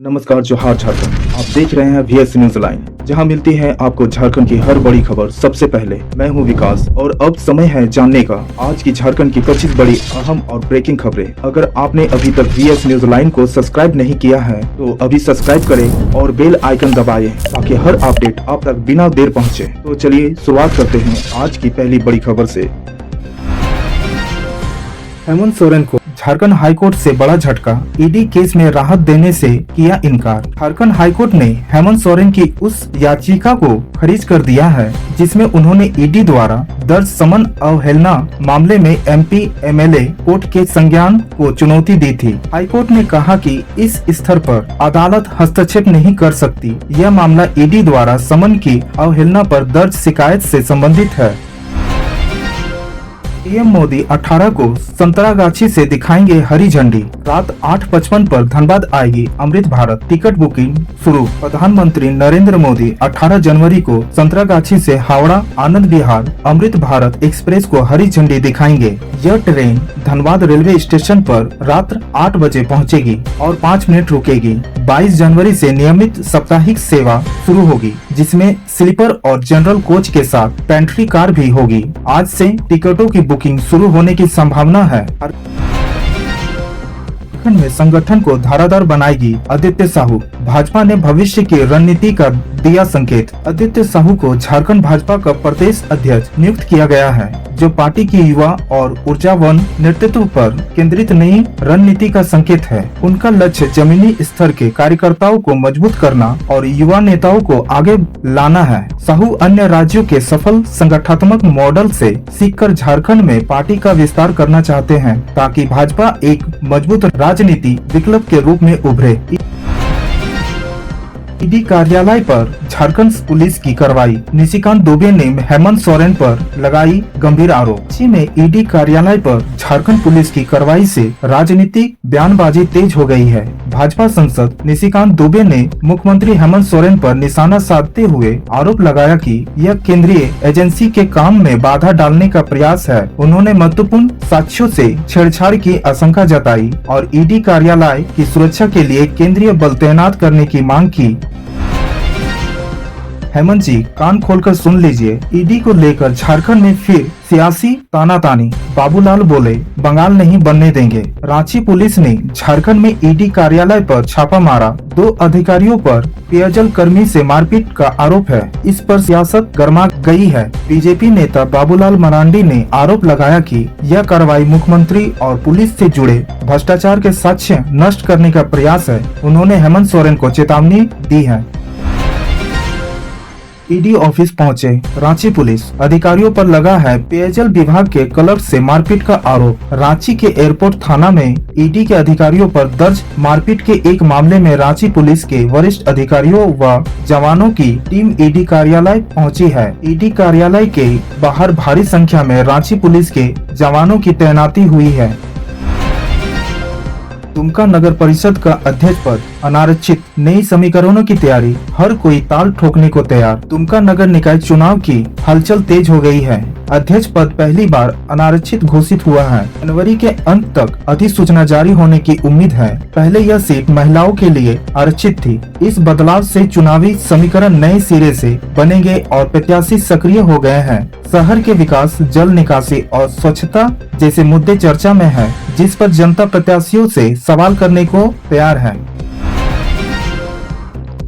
नमस्कार, जोहार झारखंड। आप देख रहे हैं VS न्यूज लाइन, जहां मिलती है आपको झारखंड की हर बड़ी खबर सबसे पहले। मैं हूं विकास और अब समय है जानने का आज की झारखंड की 25 बड़ी अहम और ब्रेकिंग खबरें। अगर आपने अभी तक VS न्यूज लाइन को सब्सक्राइब नहीं किया है तो अभी सब्सक्राइब करें और बेल आइकन दबाएं ताकि हर अपडेट आप तक बिना देर पहुंचे। तो चलिए शुरुआत करते हैं आज की पहली बड़ी खबर से। हेमंत सोरेन को झारखंड हाईकोर्ट से बड़ा झटका, ईडी केस में राहत देने से किया इनकार। झारखंड हाईकोर्ट ने हेमंत सोरेन की उस याचिका को खारिज कर दिया है जिसमें उन्होंने ईडी द्वारा दर्ज समन अवहेलना मामले में MP MLA कोर्ट के संज्ञान को चुनौती दी थी। हाईकोर्ट ने कहा कि इस स्तर पर अदालत हस्तक्षेप नहीं कर सकती। यह मामला ईडी द्वारा समन की अवहेलना पर दर्ज शिकायत से संबंधित है। पीएम मोदी 18 को संतरागाछी से दिखाएंगे हरी झंडी। रात 8:55 पर धनबाद आएगी अमृत भारत, टिकट बुकिंग शुरू। प्रधानमंत्री नरेंद्र मोदी 18 जनवरी को संतरागाछी से हावड़ा आनंद विहार अमृत भारत एक्सप्रेस को हरी झंडी दिखाएंगे। यह ट्रेन धनबाद रेलवे स्टेशन पर रात 8 बजे पहुंचेगी और 5 मिनट रुकेगी। 22 जनवरी से नियमित साप्ताहिक सेवा शुरू होगी, जिसमें स्लीपर और जनरल कोच के साथ पेंट्री कार भी होगी। आज से टिकटों की बुकिंग शुरू होने की संभावना है। झारखंड में संगठन को धारादार बनाएगी आदित्य साहू। भाजपा ने भविष्य की रणनीति का दिया संकेत। आदित्य साहू को झारखंड भाजपा का प्रदेश अध्यक्ष नियुक्त किया गया है, जो पार्टी की युवा और ऊर्जावान नेतृत्व पर केंद्रित नई रणनीति का संकेत है। उनका लक्ष्य जमीनी स्तर के कार्यकर्ताओं को मजबूत करना और युवा नेताओं को आगे लाना है। साहू अन्य राज्यों के सफल संगठनात्मक मॉडल से सीखकर झारखंड में पार्टी का विस्तार करना चाहते हैं, ताकि भाजपा एक मजबूत राजनीति विकल्प के रूप में उभरे। ईडी कार्यालय पर झारखंड पुलिस की कार्रवाई। निशिकांत दुबे ने हेमंत सोरेन पर लगाई गंभीर आरोप। रांची में ईडी कार्यालय पर झारखंड पुलिस की कार्रवाई से राजनीतिक बयानबाजी तेज हो गई है। भाजपा सांसद निशिकांत दुबे ने मुख्यमंत्री हेमंत सोरेन पर निशाना साधते हुए आरोप लगाया कि यह केंद्रीय एजेंसी के काम में बाधा डालने का प्रयास है। उन्होंने महत्वपूर्ण साक्ष्यों से छेड़छाड़ की आशंका जताई और ईडी कार्यालय की सुरक्षा के लिए केंद्रीय बल तैनात करने की मांग की। हेमंत जी, कान खोलकर सुन लीजिए। ईडी को लेकर झारखंड में फिर सियासी तानातानी। बाबूलाल बोले, बंगाल नहीं बनने देंगे। रांची पुलिस ने झारखंड में ईडी कार्यालय पर छापा मारा। 2 अधिकारियों पर पेयजल कर्मी से मारपीट का आरोप है। इस पर सियासत गर्मा गई है। बीजेपी नेता बाबूलाल मरांडी ने आरोप लगाया कि यह कार्रवाई मुख्यमंत्री और पुलिस से जुड़े भ्रष्टाचार के साक्ष्य नष्ट करने का प्रयास है। उन्होंने हेमंत सोरेन को चेतावनी दी है। ईडी ऑफिस पहुंचे रांची पुलिस अधिकारियों पर लगा है पेयजल विभाग के क्लर्क से मारपीट का आरोप। रांची के एयरपोर्ट थाना में ईडी के अधिकारियों पर दर्ज मारपीट के एक मामले में रांची पुलिस के वरिष्ठ अधिकारियों व जवानों की टीम ईडी कार्यालय पहुंची है। ईडी कार्यालय के बाहर भारी संख्या में रांची पुलिस के जवानों की तैनाती हुई है। दुमका नगर परिषद का अध्यक्ष पद अनारक्षित, नई समीकरणों की तैयारी, हर कोई ताल ठोकने को तैयार। दुमका नगर निकाय चुनाव की हलचल तेज हो गई है। अध्यक्ष पद पहली बार अनारक्षित घोषित हुआ है। जनवरी के अंत तक अधिसूचना जारी होने की उम्मीद है। पहले यह सीट महिलाओं के लिए आरक्षित थी। इस बदलाव से चुनावी समीकरण नए सिरे से बनेंगे और प्रत्याशी सक्रिय हो गए हैं। शहर के विकास, जल निकासी और स्वच्छता जैसे मुद्दे चर्चा में है, जिस पर जनता प्रत्याशियों से सवाल करने को तैयार है।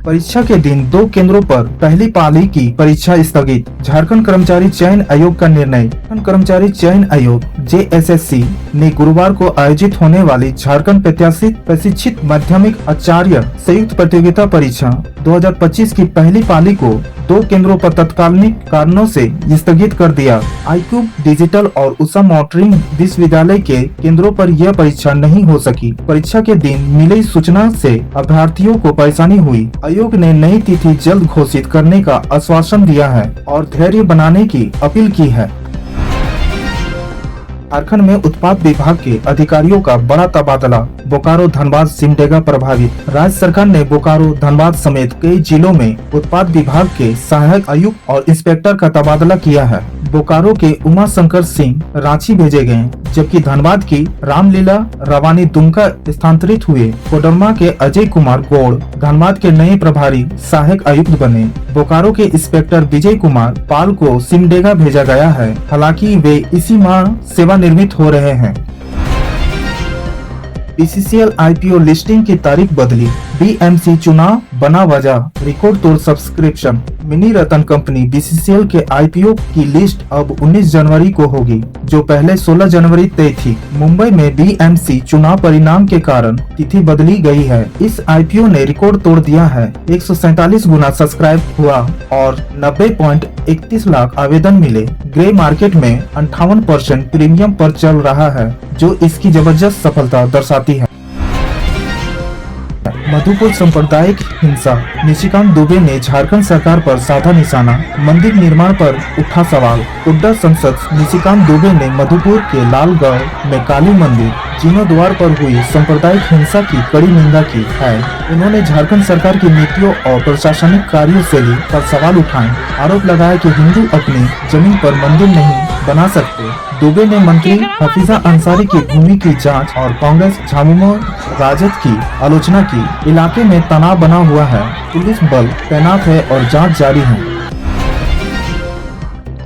परीक्षा के दिन 2 केंद्रों पर पहली पाली की परीक्षा स्थगित। झारखंड कर्मचारी चयन आयोग का निर्णय। झारखंड कर्मचारी चयन आयोग JSSC ने गुरुवार को आयोजित होने वाली झारखंड प्रशिक्षित माध्यमिक आचार्य संयुक्त प्रतियोगिता परीक्षा 2025 की पहली पाली को 2 केंद्रों पर तत्कालीन कारणों से स्थगित कर दिया। iQube डिजिटल और उषा मॉनिटरिंग विश्वविद्यालय के केंद्रों पर यह परीक्षा नहीं हो सकी। परीक्षा के दिन मिली सूचना से अभ्यर्थियों को परेशानी हुई। आयोग ने नई तिथि जल्द घोषित करने का आश्वासन दिया है और धैर्य बनाने की अपील की है। झारखंड में उत्पाद विभाग के अधिकारियों का बड़ा तबादला। बोकारो, धनबाद, सिमडेगा प्रभावित। राज्य सरकार ने बोकारो, धनबाद समेत कई जिलों में उत्पाद विभाग के सहायक आयुक्त और इंस्पेक्टर का तबादला किया है। बोकारो के उमा शंकर सिंह रांची भेजे गए, जबकि धनबाद की रामलीला रवानी दुमका स्थानांतरित हुए। कोडरमा के अजय कुमार गौड़ धनबाद के नए प्रभारी सहायक आयुक्त बने। बोकारो के इंस्पेक्टर विजय कुमार पाल को सिमडेगा भेजा गया है। हालांकि वे इसी माह सेवानिवृत्त हो रहे हैं। BCCL IPO लिस्टिंग की तारीख बदली। BMC चुनाव बना वजह। रिकॉर्ड तोड़ सब्सक्रिप्शन। मिनी रतन कंपनी BCCL के IPO की लिस्ट अब 19 जनवरी को होगी, जो पहले 16 जनवरी तय थी। मुंबई में BMC चुनाव परिणाम के कारण तिथि बदली गई है। इस IPO ने रिकॉर्ड तोड़ दिया है। 147 गुना सब्सक्राइब हुआ और 90.31 लाख आवेदन मिले। ग्रे मार्केट में 58% प्रीमियम पर चल रहा है, जो इसकी जबरदस्त सफलता दर्शाती है। मधुपुर सांप्रदायिक हिंसा। निशिकांत दुबे ने झारखंड सरकार पर साधा निशाना। मंदिर निर्माण पर उठा सवाल। उड्डा सांसद निशिकांत दुबे ने मधुपुर के लालगढ़ में काली मंदिर जीर्णोद्वार पर हुई सांप्रदायिक हिंसा की कड़ी निंदा की है। उन्होंने झारखंड सरकार की नीतियों और प्रशासनिक कार्यशैली पर सवाल उठाए। आरोप लगाया कि हिंदू अपनी जमीन पर मंदिर नहीं बना सकते। दुबे ने मंत्री हफीजा अंसारी की भूमि की जांच और कांग्रेस झामुमो राजद की आलोचना की। इलाके में तनाव बना हुआ है, पुलिस बल तैनात है और जांच जारी है।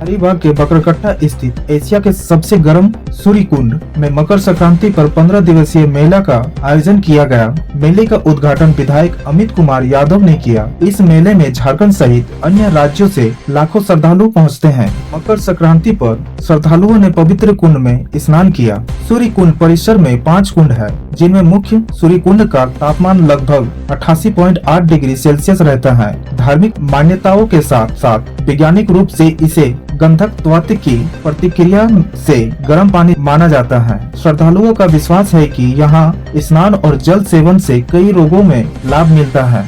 हरिबाग के बकरकट्टा स्थित एशिया के सबसे गर्म सूर्य कुंड में मकर संक्रांति पर 15 दिवसीय मेला का आयोजन किया गया। मेले का उद्घाटन विधायक अमित कुमार यादव ने किया। इस मेले में झारखंड सहित अन्य राज्यों से लाखों श्रद्धालु पहुंचते हैं। मकर संक्रांति पर श्रद्धालुओं ने पवित्र कुंड में स्नान किया। सूर्य कुंड परिसर में 5 कुंड है, जिनमें मुख्य सूर्य कुंड का तापमान लगभग 88.8 डिग्री सेल्सियस रहता है। धार्मिक मान्यताओं के साथ साथ वैज्ञानिक रूप से इसे गंधक तत्व की प्रतिक्रिया से गर्म पानी माना जाता है। श्रद्धालुओं का विश्वास है कि यहाँ स्नान और जल सेवन से कई रोगों में लाभ मिलता है।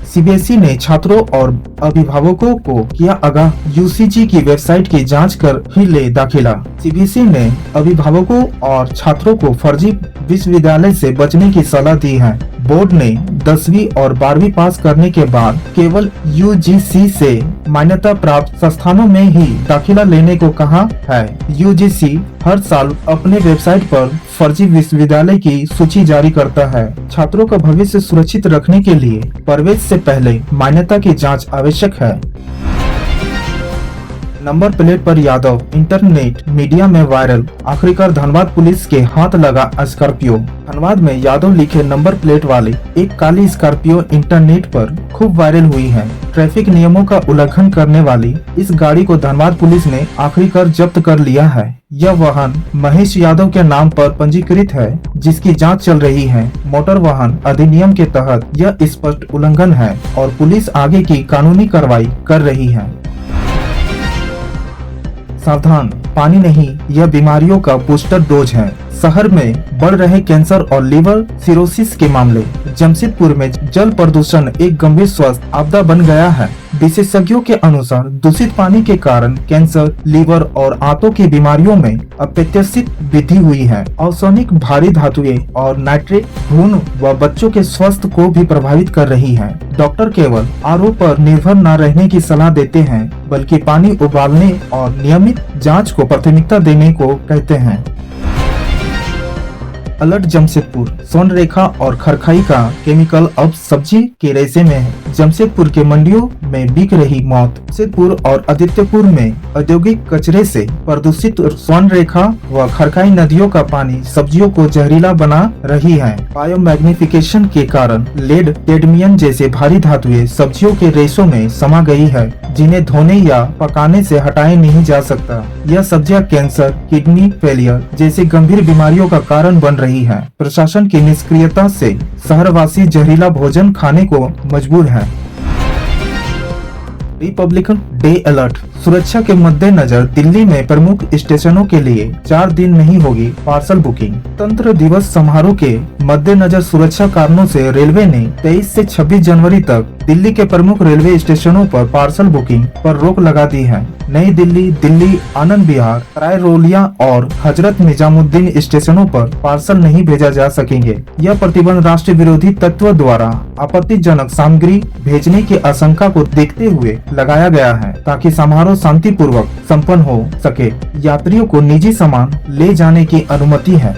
CBSE ने छात्रों और अभिभावकों को किया आगाह। UGC की वेबसाइट की जांच कर ही ले दाखिला। CBSE ने अभिभावकों और छात्रों को फर्जी विश्वविद्यालय से बचने की सलाह दी है। बोर्ड ने 10वीं और 12वीं पास करने के बाद केवल UGC से मान्यता प्राप्त संस्थानों में ही दाखिला लेने को कहा है। UGC हर साल अपने वेबसाइट पर फर्जी विश्वविद्यालय की सूची जारी करता है। छात्रों का भविष्य सुरक्षित रखने के लिए प्रवेश से पहले मान्यता की जांच आवश्यक है। नंबर प्लेट पर यादव इंटरनेट मीडिया में वायरल। आखिरकार धनबाद पुलिस के हाथ लगा स्कॉर्पियो। धनबाद में यादव लिखे नंबर प्लेट वाली एक काली स्कॉर्पियो इंटरनेट पर खूब वायरल हुई है। ट्रैफिक नियमों का उल्लंघन करने वाली इस गाड़ी को धनबाद पुलिस ने आखिरकार जब्त कर लिया है। यह वाहन महेश यादव के नाम पर पंजीकृत है, जिसकी जांच चल रही है। मोटर वाहन अधिनियम के तहत यह स्पष्ट उल्लंघन है और पुलिस आगे की कानूनी कार्रवाई कर रही है। सावधान, पानी नहीं, यह बीमारियों का बूस्टर डोज है। शहर में बढ़ रहे कैंसर और लीवर सिरोसिस के मामले। जमशेदपुर में जल प्रदूषण एक गंभीर स्वास्थ्य आपदा बन गया है। विशेषज्ञों के अनुसार दूषित पानी के कारण कैंसर, लीवर और आंतों की बीमारियों में अप्रत्याशित वृद्धि हुई है। औसनिक भारी धातुएं और नाइट्रेट भ्रूण व बच्चों के स्वास्थ्य को भी प्रभावित कर रही है। डॉक्टर केवल RO पर निर्भर न रहने की सलाह देते हैं, बल्कि पानी उबालने और नियमित जांच को प्राथमिकता देने को कहते हैं। अलर्ट जमशेदपुर, स्वर्ण रेखा और खरखाई का केमिकल अब सब्जी के रेशे में है। जमशेदपुर के मंडियों में बिक रही मौत। जमशेदपुर और आदित्यपुर में औद्योगिक कचरे से प्रदूषित स्वर्ण रेखा व खरखाई नदियों का पानी सब्जियों को जहरीला बना रही है। बायोमैग्निफिकेशन के कारण लेड, कैडमियम जैसे भारी धातुएं सब्जियों के रेशों में समा गई है, जिन्हें धोने या पकाने से हटाया नहीं जा सकता। यह सब्जियां कैंसर, किडनी फेलियर जैसे गंभीर बीमारियों का कारण बन रही है। प्रशासन की निष्क्रियता से शहरवासी जहरीला भोजन खाने को मजबूर है। Republican day alert. सुरक्षा के मद्देनजर दिल्ली में प्रमुख स्टेशनों के लिए 4 दिन नहीं होगी पार्सल बुकिंग। गणतंत्र दिवस समारोह के मद्देनजर सुरक्षा कारणों से रेलवे ने 23 से 26 जनवरी तक दिल्ली के प्रमुख रेलवे स्टेशनों पर पार्सल बुकिंग पर रोक लगा दी है। नई दिल्ली, दिल्ली, आनंद विहार, रायरोलिया और हजरत निजामुद्दीन स्टेशनों पर पार्सल नहीं भेजा जा सकेंगे। यह प्रतिबंध राष्ट्र विरोधी तत्व द्वारा आपत्तिजनक सामग्री भेजने की आशंका को देखते हुए लगाया गया है, ताकि समारोह शांतिपूर्वक संपन्न हो सके। यात्रियों को निजी सामान ले जाने की अनुमति है।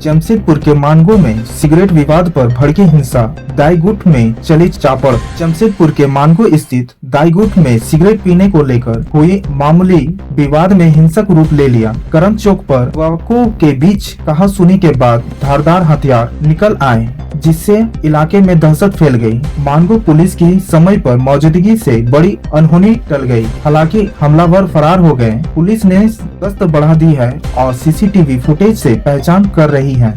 जमशेदपुर के मानगो में सिगरेट विवाद पर भड़की हिंसा, दाईगुट में चली चापड़। जमशेदपुर के मानगो स्थित दाईगुट में सिगरेट पीने को लेकर हुई मामूली विवाद में हिंसक रूप ले लिया। करम चौक पर वाकों के बीच कहासुनी के बाद धारदार हथियार निकल आए, जिससे इलाके में दहशत फैल गई। मानगो पुलिस की समय पर मौजूदगी से बड़ी अनहोनी टल गई। हालांकि हमलावर फरार हो गए। पुलिस ने गश्त बढ़ा दी है और सीसीटीवी फुटेज से पहचान कर रही है।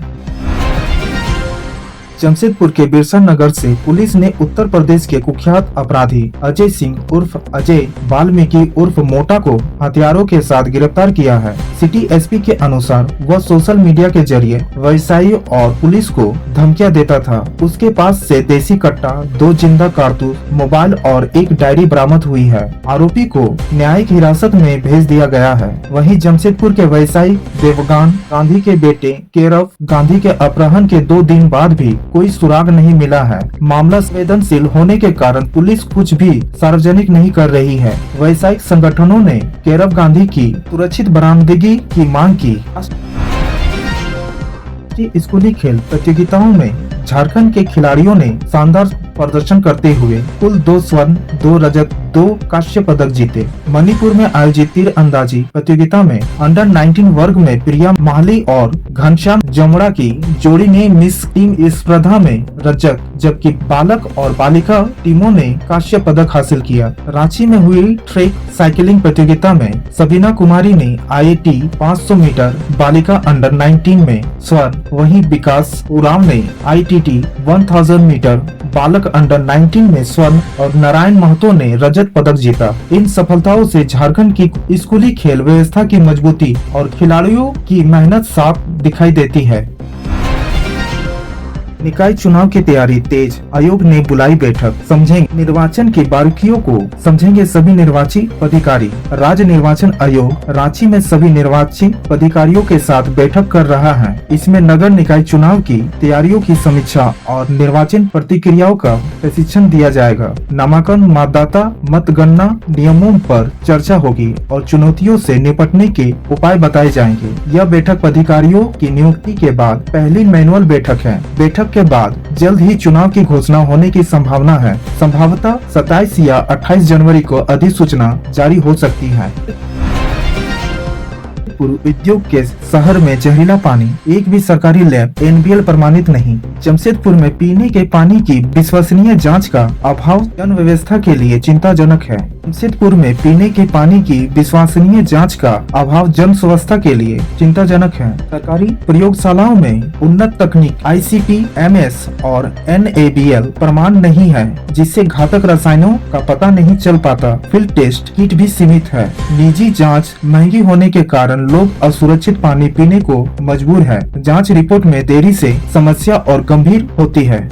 जमशेदपुर के बिरसा नगर से पुलिस ने उत्तर प्रदेश के कुख्यात अपराधी अजय सिंह उर्फ अजय वाल्मीकि उर्फ मोटा को हथियारों के साथ गिरफ्तार किया है। सिटी एसपी के अनुसार वह सोशल मीडिया के जरिए व्यवसायियों और पुलिस को धमकियां देता था। उसके पास से देसी कट्टा, 2 जिंदा कारतूस, मोबाइल और एक डायरी बरामद हुई है। आरोपी को न्यायिक हिरासत में भेज दिया गया है। वहीं जमशेदपुर के व्यवसायी देवगान गांधी के बेटे केरव गांधी के अपहरण के 2 दिन बाद भी कोई सुराग नहीं मिला है। मामला संवेदनशील होने के कारण पुलिस कुछ भी सार्वजनिक नहीं कर रही है। व्यावसायिक संगठनों ने केरव गांधी की सुरक्षित बरामदगी की मांग की। स्कूली खेल प्रतियोगिताओं में झारखंड के खिलाड़ियों ने शानदार प्रदर्शन करते हुए कुल 2 स्वर्ण, 2 रजत, 2 कांस्य पदक जीते। मणिपुर में आयोजित तीर अंदाजी प्रतियोगिता में अंडर 19 वर्ग में प्रिया माहली और घनश्याम जमुड़ा की जोड़ी ने मिस टीम स्पर्धा में रजत, जबकि बालक और बालिका टीमों ने कांस्य पदक हासिल किया। रांची में हुई ट्रैक साइकिलिंग प्रतियोगिता में सबीना कुमारी ने IIT 500 मीटर बालिका अंडर 19 में स्वर्ण, वहीं विकास उराम ने ITT 1000 मीटर बालक अंडर 19 में स्वर्ण और नारायण महतो ने रजत पदक जीता। इन सफलताओं से झारखंड की स्कूली खेल व्यवस्था की मजबूती और खिलाड़ियों की मेहनत साफ दिखाई देती है। निकाय चुनाव की तैयारी तेज, आयोग ने बुलाई बैठक, समझेंगे निर्वाचन की बारीकियों को, समझेंगे सभी निर्वाची पदाधिकारी। राज्य निर्वाचन आयोग रांची में सभी निर्वाची पदाधिकारियों के साथ बैठक कर रहा है। इसमें नगर निकाय चुनाव की तैयारियों की समीक्षा और निर्वाचन प्रक्रियाओं का प्रशिक्षण दिया जाएगा। नामांकन, मतदाता मतगणना नियमों पर चर्चा होगी और चुनौतियों से निपटने के उपाय बताए जाएंगे। यह बैठक पदाधिकारियों की नियुक्ति के बाद पहली मैनुअल बैठक है। बैठक के बाद जल्द ही चुनाव की घोषणा होने की संभावना है। संभवतः 27 या 28 जनवरी को अधिसूचना जारी हो सकती है। उद्योग के शहर में जहरीला पानी, एक भी सरकारी लैब NBL प्रमाणित नहीं। जमशेदपुर में पीने के पानी की विश्वसनीय जांच का अभाव जन व्यवस्था के लिए चिंताजनक है। जमशेदपुर में पीने के पानी की विश्वसनीय जांच का अभाव जन स्वास्थ्य के लिए चिंताजनक है। सरकारी प्रयोगशालाओं में उन्नत तकनीक ICP, MS और NABL प्रमाण नहीं है, जिससे घातक रसायनों का पता नहीं चल पाता। फील्ड टेस्ट किट भी सीमित है। निजी जांच महंगी होने के कारण लोग असुरक्षित पानी पीने को मजबूर है। जांच रिपोर्ट में देरी से समस्या और गंभीर होती है।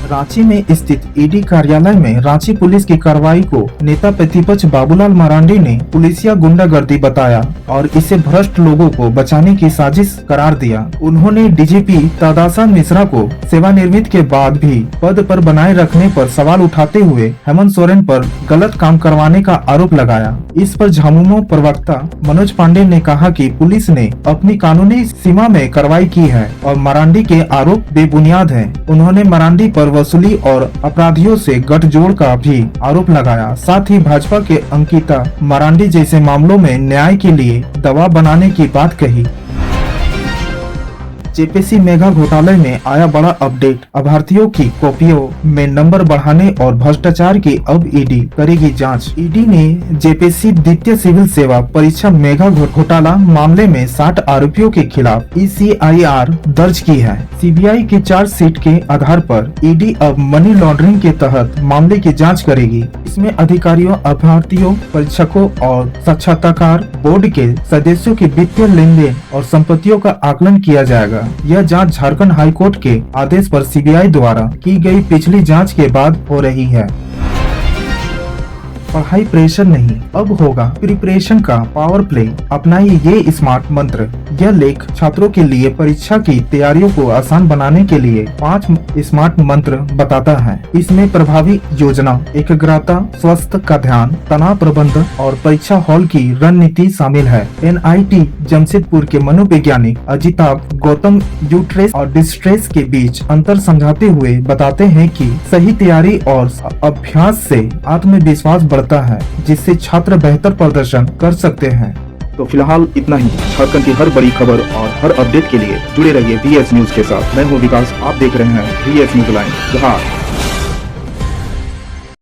रांची में स्थित ED कार्यालय में रांची पुलिस की कार्रवाई को नेता प्रतिपक्ष बाबूलाल मरांडी ने पुलिसिया गुंडागर्दी बताया और इसे भ्रष्ट लोगों को बचाने की साजिश करार दिया। उन्होंने DGP तदासा मिश्रा को सेवानिवृत्त के बाद भी पद पर बनाए रखने पर सवाल उठाते हुए हेमंत सोरेन पर गलत काम करवाने का आरोप लगाया। इस पर झामुमो प्रवक्ता मनोज पांडे ने कहा कि पुलिस ने अपनी कानूनी सीमा में कार्रवाई की है और मरांडी के आरोप बेबुनियाद हैं। उन्होंने मरांडी पर वसूली और अपराधियों से गठजोड़ का भी आरोप लगाया। साथ ही भाजपा के अंकिता मरांडी जैसे मामलों में न्याय के लिए दबाव बनाने की बात कही। जेपीसी मेगा घोटाले में आया बड़ा अपडेट। अभ्यर्थियों की कॉपियों में नंबर बढ़ाने और भ्रष्टाचार की अब ईडी करेगी जांच। ईडी ने जेपीसी द्वितीय सिविल सेवा परीक्षा मेगा घोटाला मामले में 60 आरोपियों के खिलाफ ECIR दर्ज की है। सीबीआई की चार्जशीट के आधार पर ईडी अब मनी लॉन्ड्रिंग के तहत मामले की जाँच करेगी। इसमें अधिकारियों, अभ्यर्थियों, परीक्षकों और साक्षात्कार बोर्ड के सदस्यों की वित्तीय लेन देन और संपत्तियों का आकलन किया जाएगा। है। यह जांच झारखंड हाई कोर्ट के आदेश पर सीबीआई द्वारा की गई पिछली जांच के बाद हो रही है। पढ़ाई प्रेशर नहीं, अब होगा प्रिपरेशन का पावर प्ले, अपनाइए ये स्मार्ट मंत्र। यह लेख छात्रों के लिए परीक्षा की तैयारियों को आसान बनाने के लिए 5 स्मार्ट मंत्र बताता है। इसमें प्रभावी योजना, एकाग्रता, स्वास्थ्य का ध्यान, तनाव प्रबंधन और परीक्षा हॉल की रणनीति शामिल है। NIT जमशेदपुर के मनोवैज्ञानिक अजिताभ गौतम यूट्रेस और डिस्ट्रेस के बीच अंतर समझाते हुए बताते हैं कि सही तैयारी और अभ्यास से आत्मविश्वास बढ़ता है, जिससे छात्र बेहतर प्रदर्शन कर सकते हैं। तो फिलहाल इतना ही। झारखंड की हर बड़ी खबर और हर अपडेट के लिए जुड़े रहिए VS न्यूज के साथ। मैं हूं विकास, आप देख रहे हैं VS न्यूज लाइन बिहार।